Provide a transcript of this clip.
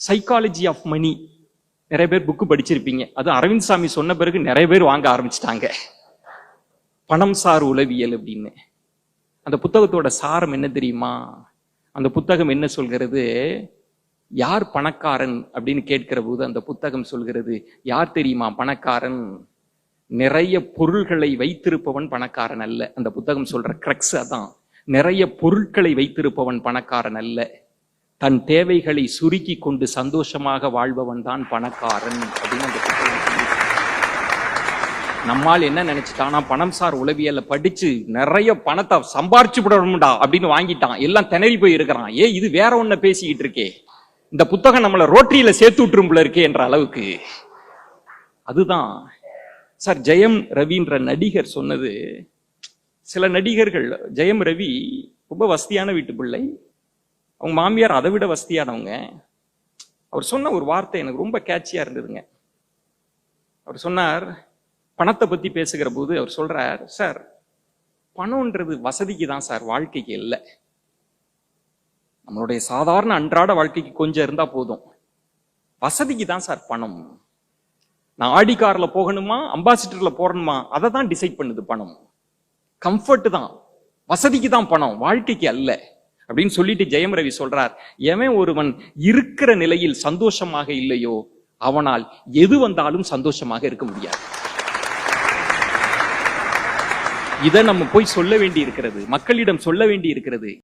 Psychology of money நிறைய பேர் book படிச்சிருப்பீங்க. அது அரவிந்த் சாமி சொன்ன பிறகு நிறைய பேர் வாங்க ஆரம்பிச்சிட்டாங்க. பணம் சார் உளவியல் அப்படின்னு. அந்த புத்தகத்தோட சாரம் என்ன தெரியுமா? அந்த புத்தகம் என்ன சொல்கிறது? யார் பணக்காரன் அப்படின்னு கேட்கிற போது அந்த புத்தகம் சொல்கிறது, யார் தெரியுமா பணக்காரன்? நிறைய பொருள்களை வைத்திருப்பவன் பணக்காரன் அல்ல. அந்த புத்தகம் சொல்ற கிரக்ஸ் அதான். நிறைய பொருட்களை வைத்திருப்பவன் பணக்காரன் அல்ல, தன் தேவைகளை சுருக்கி கொண்டு சந்தோஷமாக வாழ்பவன் தான் பணக்காரன் அப்படின்னு அந்த புத்தகம். நம்மால் என்ன நினைச்சிட்டானா, பணம் சார் உளவியல்ல படிச்சு நிறைய பணத்தை சம்பாரிச்சு விடணும்டா அப்படின்னு வாங்கிட்டான். எல்லாம் திணறி போய் இருக்கிறான். இது வேற ஒன்ன பேசிக்கிட்டு இருக்கே, இந்த புத்தகம் நம்மள ரோட்டரியில சேர்த்து விட்டுரும் போல இருக்கே என்ற அளவுக்கு. அதுதான் சார் ஜெயம் ரவின்ற நடிகர் சொன்னது. சில நடிகர்கள், ஜெயம் ரவி ரொம்ப வசதியான வீட்டு பிள்ளை, அவங்க மாமியார் அதை விட வசதியானவங்க. அவர் சொன்ன ஒரு வார்த்தை எனக்கு ரொம்ப கேட்சியா இருந்ததுங்க. அவர் சொன்னார், பணத்தை பத்தி பேசுகிற போது அவர் சொல்றார், சார் பணம்ன்றது வசதிக்கு தான் சார், வாழ்க்கைக்கு இல்லை. நம்மளுடைய சாதாரண அன்றாட வாழ்க்கைக்கு கொஞ்சம் இருந்தா போதும், வசதிக்கு தான் சார் பணம். நான் ஆடி கார்ல போகணுமா அம்பாசிடர்ல போறணுமா அதை தான் டிசைட் பண்ணுது பணம். கம்ஃபர்ட் தான், வசதிக்கு தான் பணம், வாழ்க்கைக்கு அல்ல அப்படின்னு சொல்லிட்டு ஜெயம் ரவி சொல்றார், எவன் ஒருவன் இருக்கிற நிலையில் சந்தோஷமாக இல்லையோ அவனால் எது வந்தாலும் சந்தோஷமாக இருக்க முடியாது. இதை நம்ம போய் சொல்ல வேண்டி இருக்கிறது, மக்களிடம் சொல்ல வேண்டி இருக்கிறது.